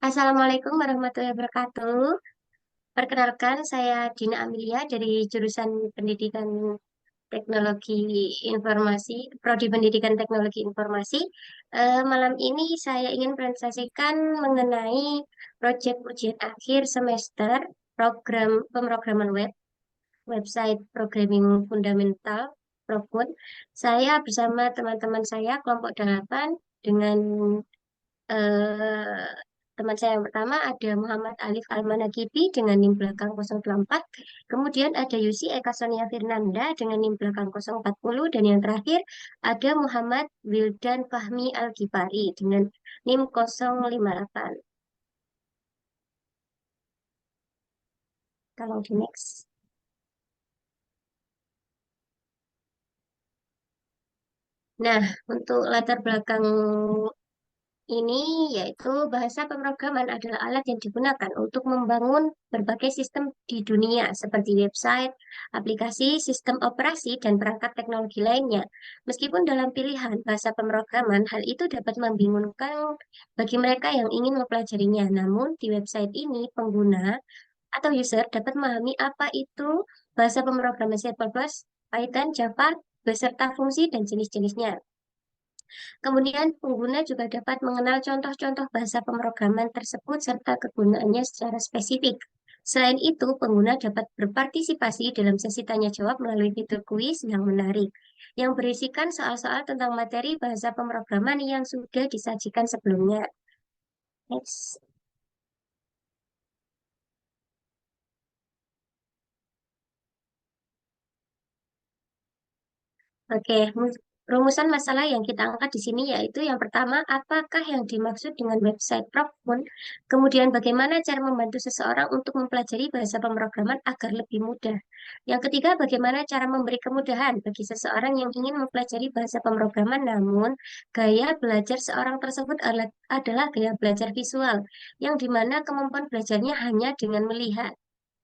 Assalamualaikum warahmatullahi wabarakatuh. Perkenalkan, saya Dina Amelia dari jurusan Pendidikan Teknologi Informasi, Prodi Pendidikan Teknologi Informasi. Malam ini saya ingin presentasikan mengenai proyek ujian akhir semester program pemrograman website Programming Fundamental Probun. Saya bersama teman-teman saya kelompok 8 dengan eh, teman saya yang pertama ada Muhammad Alif Almanakibi dengan NIM belakang 084. Kemudian ada Yusi Eka Sonia Firnanda dengan NIM belakang 040. Dan yang terakhir ada Muhammad Wildan Fahmi Al-Gifari dengan NIM 058. Tolong di next. Nah, untuk latar belakang ini yaitu bahasa pemrograman adalah alat yang digunakan untuk membangun berbagai sistem di dunia seperti website, aplikasi, sistem operasi, dan perangkat teknologi lainnya. Meskipun dalam pilihan bahasa pemrograman, hal itu dapat membingungkan bagi mereka yang ingin mempelajarinya. Namun, di website ini, pengguna atau user dapat memahami apa itu bahasa pemrograman C++, Python, Java, beserta fungsi dan jenis-jenisnya. Kemudian, pengguna juga dapat mengenal contoh-contoh bahasa pemrograman tersebut serta kegunaannya secara spesifik. Selain itu, pengguna dapat berpartisipasi dalam sesi tanya jawab melalui fitur kuis yang menarik, yang berisikan soal-soal tentang materi bahasa pemrograman yang sudah disajikan sebelumnya. Next. Oke, rumusan masalah yang kita angkat di sini yaitu yang pertama, apakah yang dimaksud dengan website Promptun? Kemudian, bagaimana cara membantu seseorang untuk mempelajari bahasa pemrograman agar lebih mudah? Yang ketiga, bagaimana cara memberi kemudahan bagi seseorang yang ingin mempelajari bahasa pemrograman, namun gaya belajar seorang tersebut adalah gaya belajar visual, yang dimana kemampuan belajarnya hanya dengan melihat.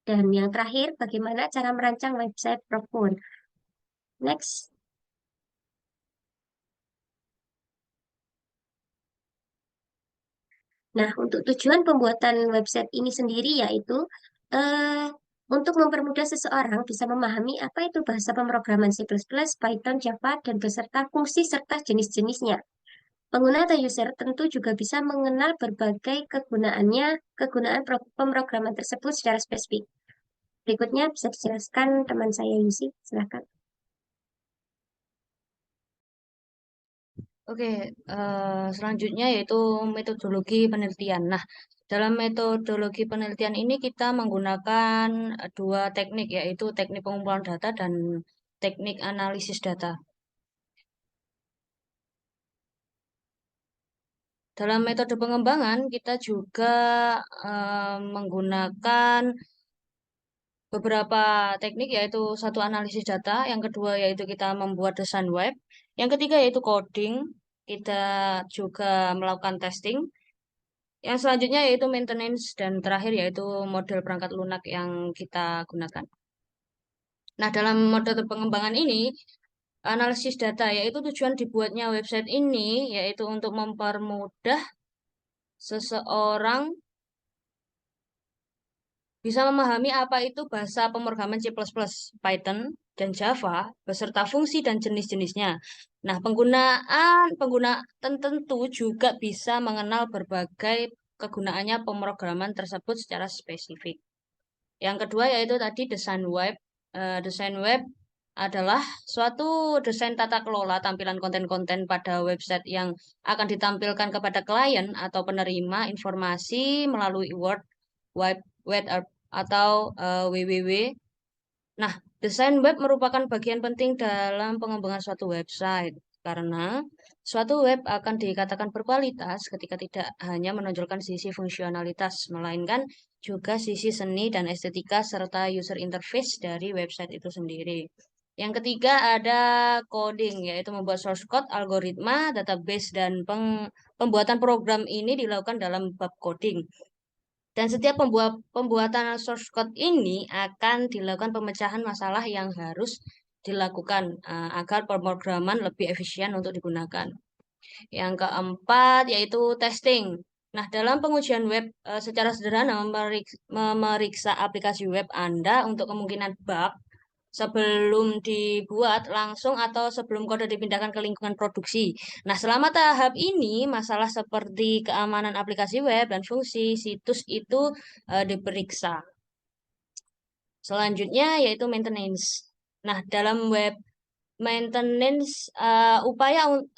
Dan yang terakhir, bagaimana cara merancang website Promptun? Next. Nah, untuk tujuan pembuatan website ini sendiri yaitu eh, untuk mempermudah seseorang bisa memahami apa itu bahasa pemrograman C++, Python, Java, dan beserta fungsi serta jenis-jenisnya. Pengguna atau user tentu juga bisa mengenal berbagai kegunaan pemrograman tersebut secara spesifik. Berikutnya bisa dijelaskan teman saya Yusi, silakan. Oke, selanjutnya yaitu metodologi penelitian. Nah, dalam metodologi penelitian ini kita menggunakan dua teknik, yaitu teknik pengumpulan data dan teknik analisis data. Dalam metode pengembangan, kita juga menggunakan beberapa teknik, yaitu satu analisis data, yang kedua yaitu kita membuat desain web, yang ketiga yaitu coding, kita juga melakukan testing. Yang selanjutnya yaitu maintenance dan terakhir yaitu model perangkat lunak yang kita gunakan. Nah, dalam metode pengembangan ini, analisis data yaitu tujuan dibuatnya website ini yaitu untuk mempermudah seseorang bisa memahami apa itu bahasa pemrograman C++, Python, dan Java beserta fungsi dan jenis-jenisnya. Nah, pengguna tertentu juga bisa mengenal berbagai kegunaannya pemrograman tersebut secara spesifik. Yang kedua yaitu tadi desain web. Desain web adalah suatu desain tata kelola tampilan konten-konten pada website yang akan ditampilkan kepada klien atau penerima informasi melalui Word, web atau www. Nah, desain web merupakan bagian penting dalam pengembangan suatu website karena suatu web akan dikatakan berkualitas ketika tidak hanya menonjolkan sisi fungsionalitas, melainkan juga sisi seni dan estetika serta user interface dari website itu sendiri. Yang ketiga ada coding, yaitu membuat source code, algoritma, database, dan pembuatan program ini dilakukan dalam bab coding. Dan setiap pembuatan source code ini akan dilakukan pemecahan masalah yang harus dilakukan agar pemrograman lebih efisien untuk digunakan. Yang keempat yaitu testing. Nah, dalam pengujian web secara sederhana memeriksa aplikasi web Anda untuk kemungkinan bug sebelum dibuat langsung atau sebelum kode dipindahkan ke lingkungan produksi. Nah, selama tahap ini, masalah seperti keamanan aplikasi web dan fungsi situs itu diperiksa. Selanjutnya yaitu maintenance. Nah, dalam web maintenance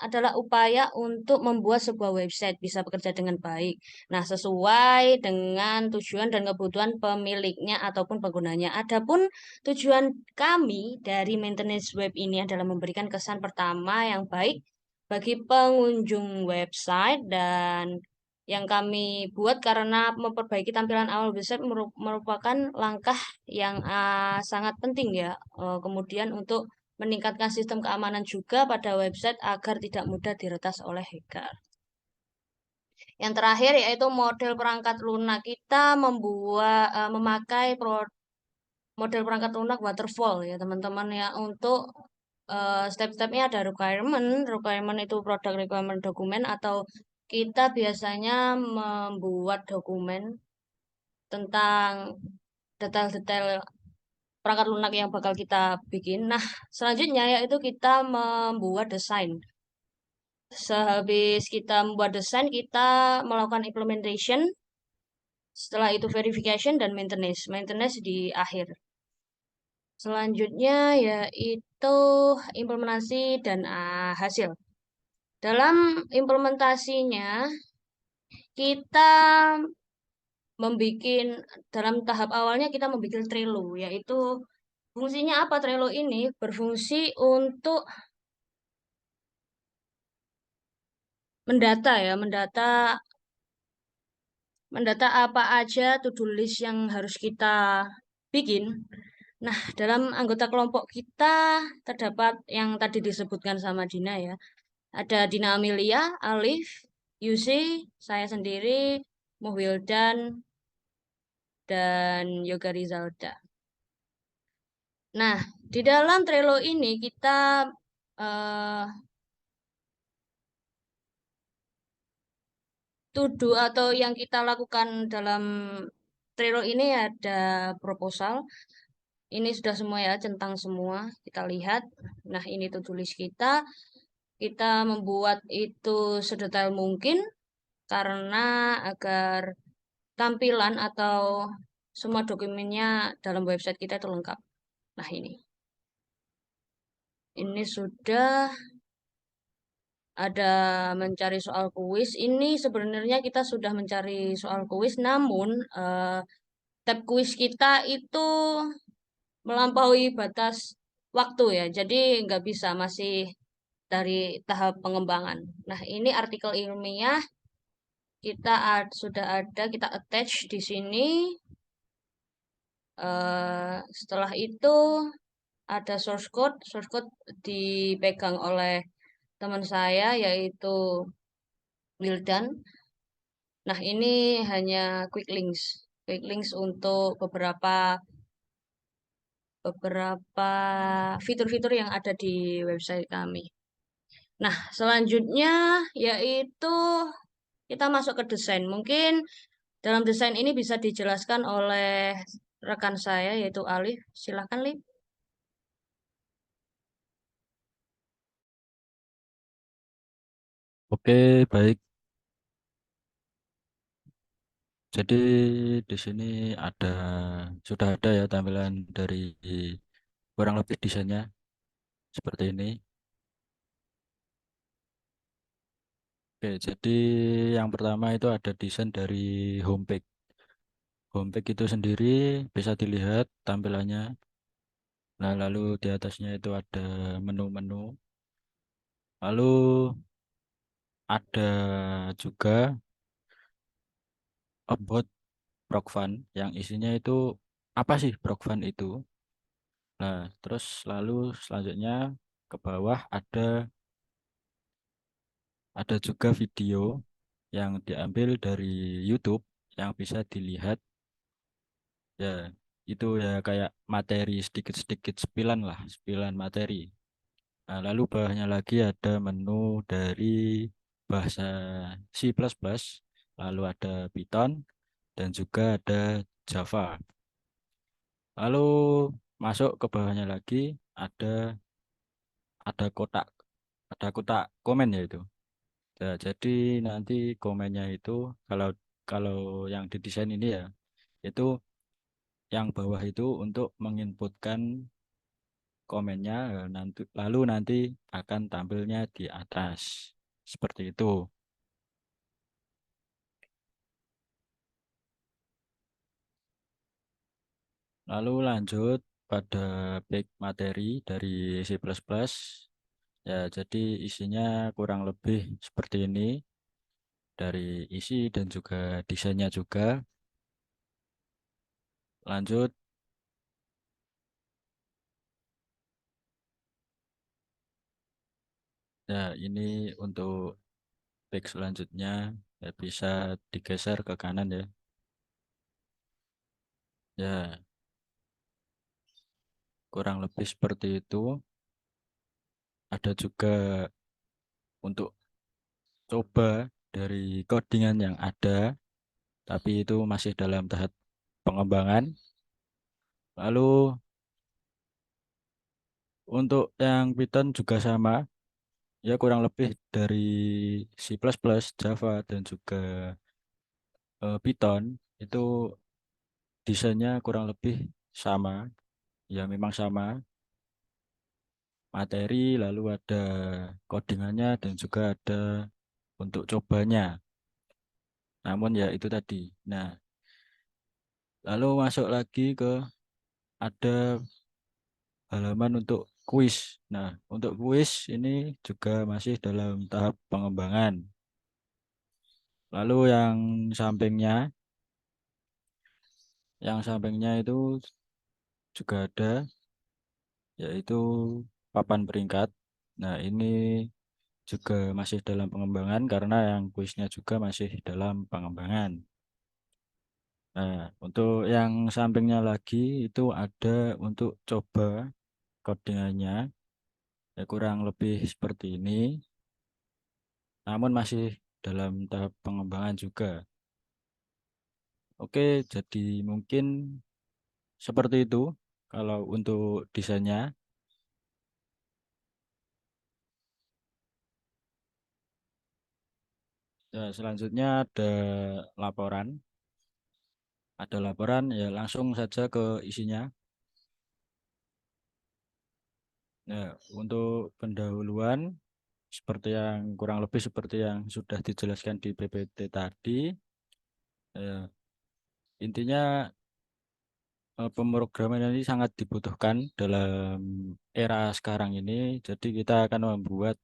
adalah upaya untuk membuat sebuah website bisa bekerja dengan baik. Nah, sesuai dengan tujuan dan kebutuhan pemiliknya ataupun penggunanya. Adapun tujuan kami dari maintenance web ini adalah memberikan kesan pertama yang baik bagi pengunjung website dan yang kami buat karena memperbaiki tampilan awal website merupakan langkah yang sangat penting ya. Kemudian untuk meningkatkan sistem keamanan juga pada website agar tidak mudah diretas oleh hacker. Yang terakhir yaitu model perangkat lunak. Kita memakai model perangkat lunak waterfall ya teman-teman ya untuk step-stepnya ada requirement itu produk requirement dokumen atau kita biasanya membuat dokumen tentang detail-detail perangkat lunak yang bakal kita bikin. Nah, selanjutnya yaitu kita membuat desain. Sehabis kita membuat desain, kita melakukan implementation. Setelah itu verification dan maintenance. Maintenance di akhir. Selanjutnya yaitu implementasi dan hasil. Dalam implementasinya, kita dalam tahap awalnya kita membuat Trello, yaitu fungsinya apa Trello ini? Berfungsi untuk mendata ya, mendata apa aja to-do list yang harus kita bikin. Nah, dalam anggota kelompok kita terdapat yang tadi disebutkan sama Dina ya. Ada Dina Amelia, Alif, Yusi, saya sendiri, Muhwildan, dan Yoga Rizalda. Nah, di dalam Trello ini kita eh, atau yang kita lakukan dalam Trello ini ada proposal. Ini sudah semua ya, centang semua. Kita lihat. Nah, ini to-do list kita. Kita membuat itu sedetail mungkin karena agar tampilan atau semua dokumennya dalam website kita itu lengkap. Nah, ini. Ini sudah ada mencari soal kuis. Ini sebenarnya kita sudah mencari soal kuis, namun tab kuis kita itu melampaui batas waktu ya. Jadi nggak bisa, masih dari tahap pengembangan. Nah, ini artikel ilmiah sudah ada, kita attach di sini. Setelah itu ada source code. Source code dipegang oleh teman saya yaitu Wildan. Nah, ini hanya quick links. Quick links untuk beberapa fitur-fitur yang ada di website kami. Nah, selanjutnya yaitu kita masuk ke desain. Mungkin dalam desain ini bisa dijelaskan oleh rekan saya yaitu Alif. Silakan, Lif. Oke, baik. Jadi di sini ada sudah ada ya tampilan dari kurang lebih desainnya seperti ini. Oke, jadi yang pertama itu ada desain dari homepage. Homepage itu sendiri bisa dilihat tampilannya. Nah, lalu di atasnya itu ada menu-menu. Lalu ada juga about Prokfan yang isinya itu apa sih Prokfan itu? Nah, terus lalu selanjutnya ke bawah ada juga video yang diambil dari YouTube yang bisa dilihat ya itu ya kayak materi sedikit-sedikit sepilan materi. Nah, lalu bawahnya lagi ada menu dari bahasa C++. lalu ada Python, dan juga ada Java. Lalu masuk ke bawahnya lagi ada ada kotak komen ya itu. Ya, jadi nanti komennya itu kalau kalau yang didesain ini ya itu yang bawah itu untuk menginputkan komennya lalu nanti akan tampilnya di atas seperti itu. Lalu lanjut pada back materi dari C++. Ya, jadi isinya kurang lebih seperti ini dari isi dan juga desainnya juga. Lanjut, ya ini untuk back selanjutnya ya bisa digeser ke kanan ya. Ya, kurang lebih seperti itu. Ada juga untuk coba dari codingan yang ada, tapi itu masih dalam tahap pengembangan. Lalu untuk yang Python juga sama, ya kurang lebih dari C++, Java, dan juga Python itu desainnya kurang lebih sama, ya memang sama materi, lalu ada codingannya dan juga ada untuk cobanya. Namun ya itu tadi. Nah, lalu masuk lagi ke ada halaman untuk kuis. Nah, untuk kuis ini juga masih dalam tahap pengembangan. Lalu yang sampingnya itu juga ada, yaitu papan peringkat. Nah, ini juga masih dalam pengembangan karena yang kuisnya juga masih dalam pengembangan. Nah, untuk yang sampingnya lagi itu ada untuk coba codingannya, ya kurang lebih seperti ini, namun masih dalam tahap pengembangan juga. Oke, jadi mungkin seperti itu kalau untuk desainnya. Ya, selanjutnya laporan. Ada laporan, ya langsung saja ke isinya. Nah, untuk pendahuluan, kurang lebih seperti yang sudah dijelaskan di PPT tadi. Ya, intinya pemrograman ini sangat dibutuhkan dalam era sekarang ini. Jadi kita akan membuat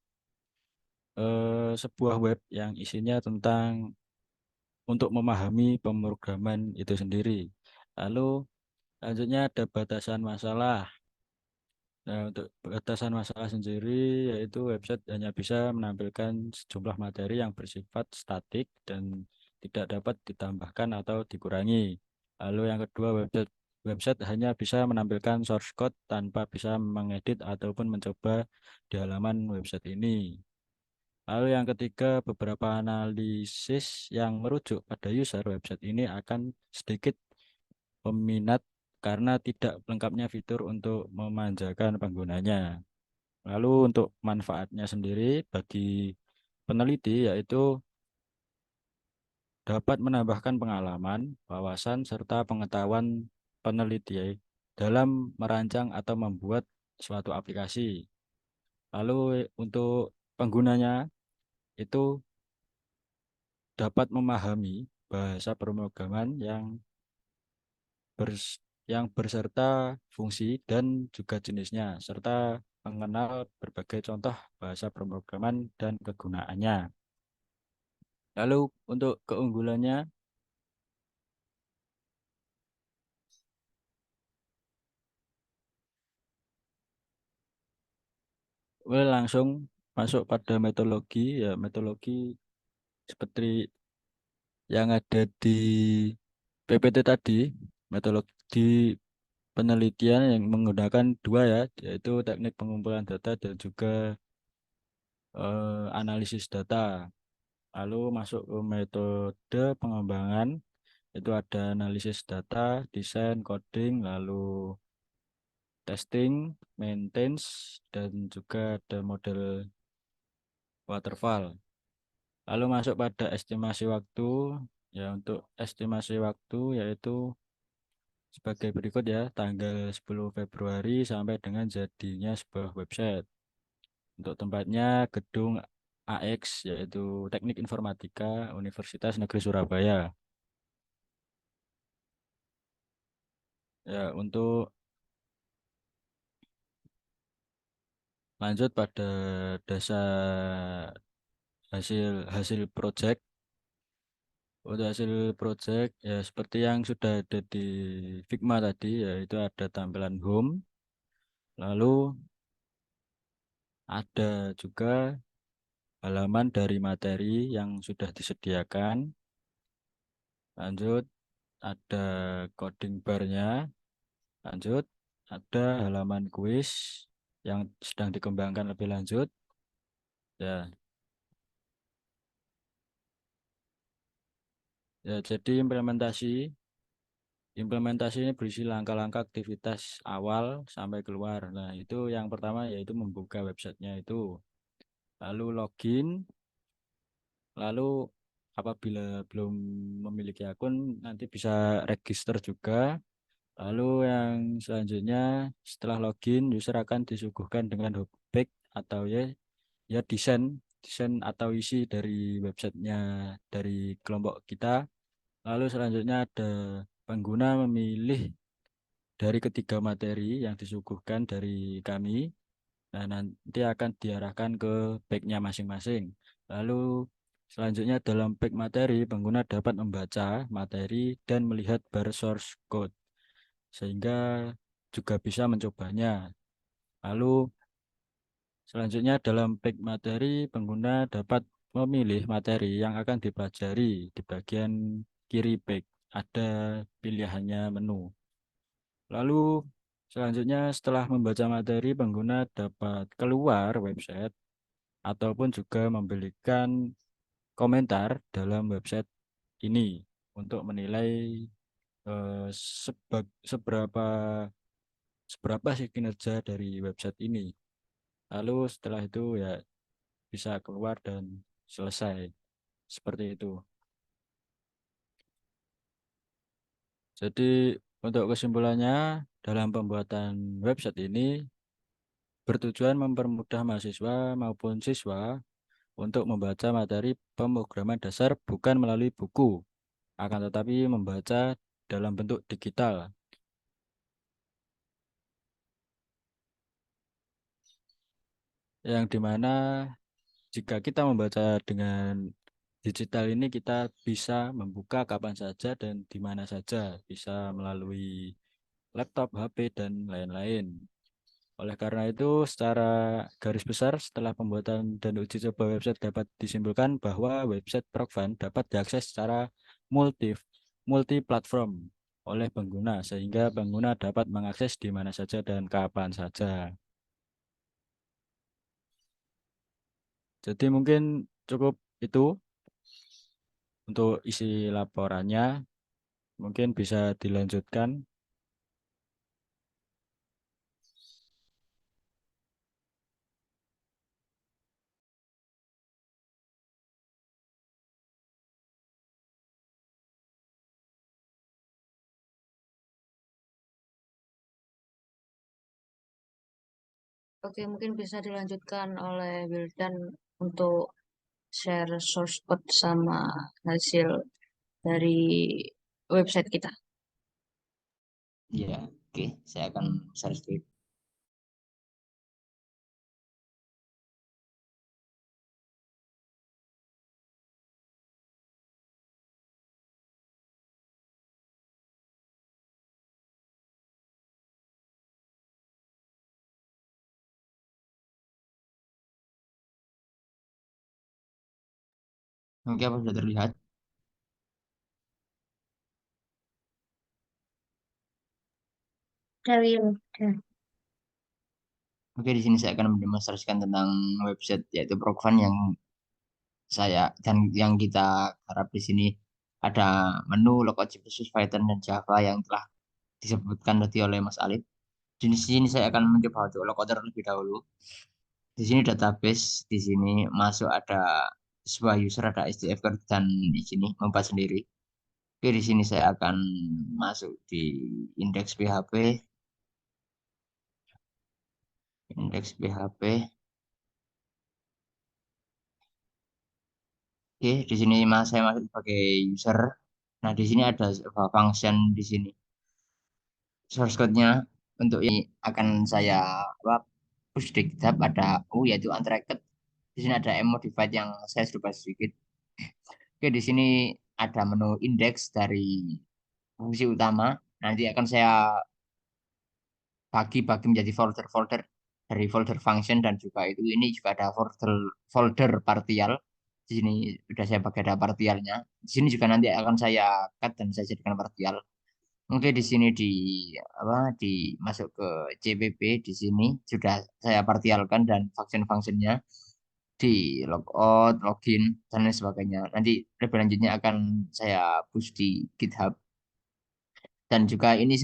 sebuah web yang isinya tentang untuk memahami pemrograman itu sendiri. Lalu lanjutnya ada batasan masalah. Nah, untuk batasan masalah sendiri, yaitu website hanya bisa menampilkan sejumlah materi yang bersifat statik dan tidak dapat ditambahkan atau dikurangi. Lalu yang kedua, website hanya bisa menampilkan source code tanpa bisa mengedit ataupun mencoba di halaman website ini. Lalu yang ketiga, beberapa analisis yang merujuk pada user website ini akan sedikit peminat karena tidak lengkapnya fitur untuk memanjakan penggunanya. Lalu untuk manfaatnya sendiri bagi peneliti yaitu dapat menambahkan pengalaman, wawasan, serta pengetahuan peneliti dalam merancang atau membuat suatu aplikasi. Lalu untuk penggunanya itu dapat memahami bahasa pemrograman yang berserta fungsi dan juga jenisnya, serta mengenal berbagai contoh bahasa pemrograman dan kegunaannya. Lalu untuk keunggulannya, langsung masuk pada metodologi, ya metodologi seperti yang ada di PPT tadi, metodologi penelitian yang menggunakan dua ya, yaitu teknik pengumpulan data dan juga analisis data. Lalu masuk ke metode pengembangan, itu ada analisis data, desain, coding, lalu testing, maintenance, dan juga ada model waterfall. Lalu masuk pada estimasi waktu, ya untuk estimasi waktu yaitu sebagai berikut ya, tanggal 10 Februari sampai dengan jadinya sebuah website. Untuk tempatnya gedung AX yaitu Teknik Informatika Universitas Negeri Surabaya. Ya, untuk lanjut pada dasar hasil hasil project. Untuk hasil project ya seperti yang sudah ada di Figma tadi, yaitu ada tampilan home, lalu ada juga halaman dari materi yang sudah disediakan. Lanjut ada coding barnya. Lanjut ada halaman kuis yang sedang dikembangkan lebih lanjut. Ya, ya jadi implementasi ini berisi langkah-langkah aktivitas awal sampai keluar. Nah, itu yang pertama yaitu membuka websitenya itu. Lalu login, lalu apabila belum memiliki akun nanti bisa register juga. Lalu yang selanjutnya setelah login user akan disuguhkan dengan homepage atau ya desain desain atau isi dari websitenya dari kelompok kita. Lalu selanjutnya ada pengguna memilih dari ketiga materi yang disuguhkan dari kami. Nah, nanti akan diarahkan ke pack-nya masing-masing. Lalu selanjutnya dalam pack materi, pengguna dapat membaca materi dan melihat bar source code, sehingga juga bisa mencobanya. Lalu selanjutnya dalam pack materi, pengguna dapat memilih materi yang akan dipelajari di bagian kiri pack. Ada pilihannya menu. Lalu selanjutnya setelah membaca materi, pengguna dapat keluar website ataupun juga memberikan komentar dalam website ini untuk menilai seberapa seberapa sih kinerja dari website ini. Lalu setelah itu ya bisa keluar dan selesai. Seperti itu. Jadi untuk kesimpulannya dalam pembuatan website ini bertujuan mempermudah mahasiswa maupun siswa untuk membaca materi pemrograman dasar bukan melalui buku, akan tetapi membaca dalam bentuk digital, yang dimana jika kita membaca dengan digital ini kita bisa membuka kapan saja dan di mana saja, bisa melalui laptop, HP, dan lain-lain. Oleh karena itu, secara garis besar, setelah pembuatan dan uji coba website dapat disimpulkan bahwa website Progvan dapat diakses secara multi multi platform oleh pengguna, sehingga pengguna dapat mengakses di mana saja dan kapan saja. Jadi mungkin cukup itu untuk isi laporannya. Mungkin bisa dilanjutkan. Oke, mungkin bisa dilanjutkan oleh Wildan untuk share source code sama hasil dari website kita. Ya, oke. Saya akan share screen. Oke, apa sudah terlihat? Dari Oke, di sini saya akan mendemonstrasikan tentang website yaitu Progvan yang dan yang kita harap di sini ada menu logout C++, Python dan Java yang telah disebutkan tadi oleh Mas Alif. Di sini saya akan mencoba untuk logout terlebih dahulu. Di sini database, di sini masuk ada sebuah user, ada SDF dan di sini membuat sendiri. Oke, di sini saya akan masuk di indeks PHP, indeks PHP. Oke, di sini saya masuk sebagai user. Nah, di sini ada sebuah function di sini. Source code-nya untuk ini akan saya push di GitHub ada yaitu untracked. Di sini ada modified yang saya sudah sedikit. Oke, di sini ada menu indeks dari fungsi utama. Nanti akan saya bagi-bagi menjadi folder-folder dari folder function dan juga ini juga ada folder folder partial. Di sini sudah saya pakai ada partialnya. Di sini juga nanti akan saya cut dan saya jadikan partial. Oke, di sini dimasuk ke CPP di sini sudah saya partialkan dan function-functionnya di logout, login dan lain sebagainya. Nanti lebih lanjutnya akan saya push di GitHub dan juga ini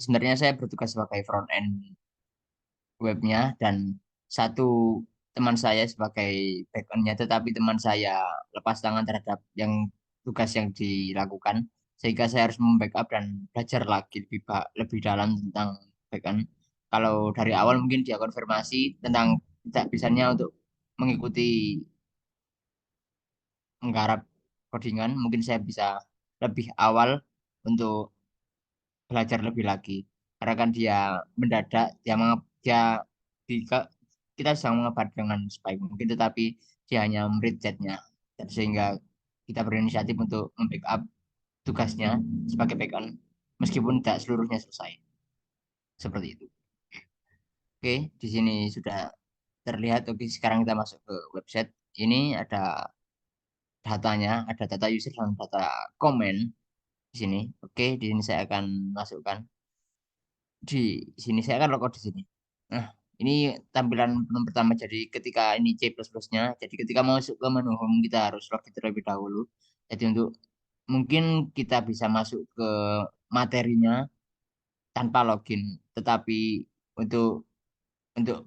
sebenarnya saya bertugas sebagai front end webnya dan satu teman saya sebagai backendnya, tetapi teman saya lepas tangan terhadap tugas yang dilakukan sehingga saya harus membackup dan belajar lagi lebih dalam tentang backend. Kalau dari awal mungkin dia konfirmasi tentang tidak bisanya untuk mengikuti menggarap codingan, mungkin saya bisa lebih awal untuk belajar lebih lagi karena kan dia mendadak dia di, kita sedang mengebat dengan sebaik mungkin tetapi dia hanya meread chatnya dan sehingga kita berinisiatif untuk membackup tugasnya sebagai backend meskipun tidak seluruhnya selesai seperti itu. Oke, di sini sudah terlihat. Oke, sekarang kita masuk ke website. Ini ada datanya, ada data user dan data comment di sini. Oke, di sini saya akan masukkan. Di sini saya akan logout di sini. Nah, ini tampilan menu pertama. Jadi ketika ini C++-nya, jadi ketika masuk ke menu home kita harus login terlebih dahulu. Jadi untuk mungkin kita bisa masuk ke materinya tanpa login, tetapi untuk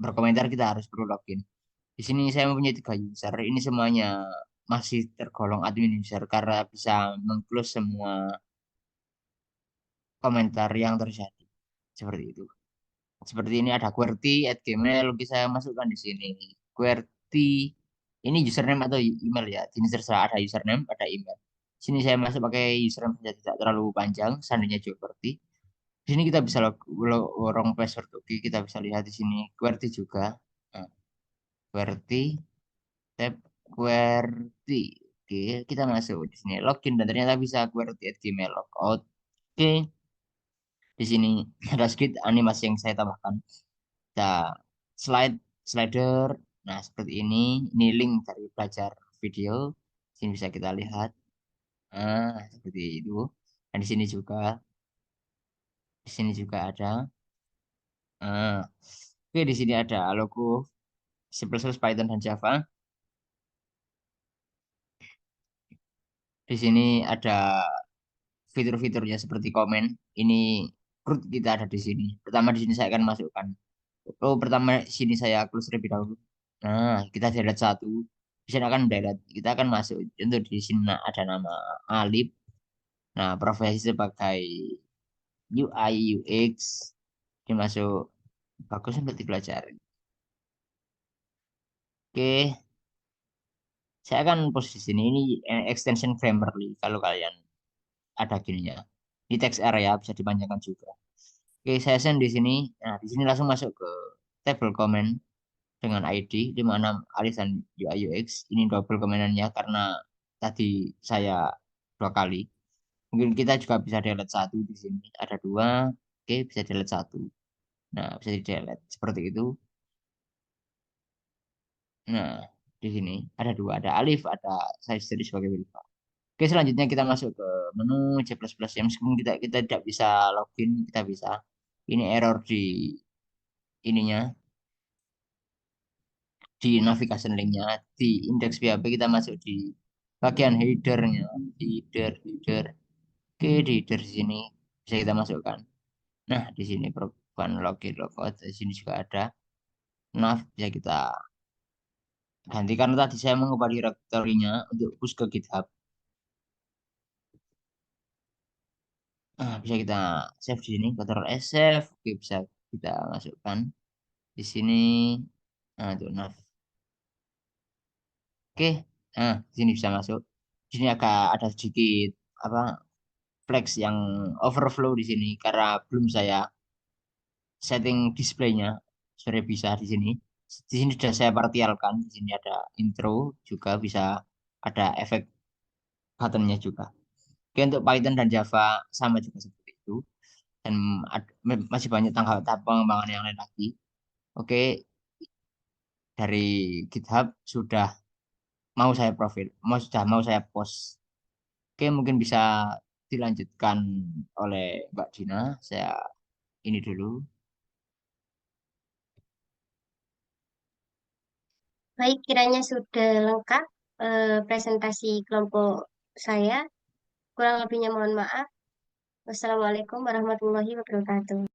berkomentar kita harus perlu login. Di sini saya mempunyai 3 user. Ini semuanya masih tergolong admin user karena bisa mengclose semua komentar yang terjadi. Seperti itu. Seperti ini ada QWERTY at Gmail, oke saya masukkan di sini. QWERTY ini username atau email ya. Ini terserah ada username, ada email. Sini saya masuk pakai username saja tidak terlalu panjang, seandainya juga QWERTY. Di sini kita bisa wrong password, oke kita bisa lihat di sini QWERTY juga. Nah, QWERTY, tab QWERTY. Oke, kita masuk di sini login dan ternyata bisa QWERTY at Gmail logout. Oke, di sini ada sedikit animasi yang saya tambahkan. Ada slider. Nah, seperti ini. Ini link dari belajar video. Sini bisa kita lihat. Nah, seperti itu. Dan di sini juga ada. Nah, oke, di sini ada logo C++, Python dan Java. Di sini ada fitur-fiturnya seperti komen. Ini root kita ada di sini. Pertama di sini saya akan masukkan. Oh, pertama sini saya close terlebih dahulu. Nah, kita delete satu. Di sini akan delete. Kita akan masuk. Untuk di sini ada nama Alif. Nah, profesi sebagai UI UX. Dimasuk. Bagus untuk dipelajari. Oke, saya akan post di sini. Ini extension Grammarly. Kalau kalian ada gininya. Di text area bisa dipanjangkan juga. Oke, saya send di sini. Nah, di sini langsung masuk ke table comment dengan ID di mana alisan UI UX ini double komenannya karena tadi saya 2 kali. Mungkin kita juga bisa delete satu di sini. Ada 2. Oke, bisa delete satu. Nah, bisa di delete seperti itu. Nah, di sini ada 2. Ada alif, ada saya sendiri sebagai verifier. Oke, selanjutnya kita masuk ke menu C++ yang meskipun kita tidak bisa login, kita bisa. Ini error di ininya di navigation linknya, di indeks PHP kita masuk di bagian headernya, di header. Oke, di header di sini bisa kita masukkan. Nah, di sini perubahan login logout, di sini juga ada nav bisa kita ganti karena tadi saya mengubah direktorinya untuk push ke GitHub. Nah, bisa kita save di sini, Ctrl S save. Oke, bisa kita masukkan di sini. Nah, untuk nav. Oke, nah di sini bisa masuk. Di sini agak ada sedikit apa flex yang overflow di sini karena belum saya setting displaynya. Sebenarnya bisa di sini. Di sini sudah saya partialkan. Di sini ada intro juga bisa ada efek buttonnya juga. Oke, untuk Python dan Java sama juga seperti itu. Dan masih banyak tahap pengembangan yang lain lagi. Oke, dari GitHub sudah mau saya post. Oke, mungkin bisa dilanjutkan oleh Mbak Dina. Saya ini dulu. Baik, kiranya sudah lengkap presentasi kelompok saya. Kurang lebihnya mohon maaf. Wassalamualaikum warahmatullahi wabarakatuh.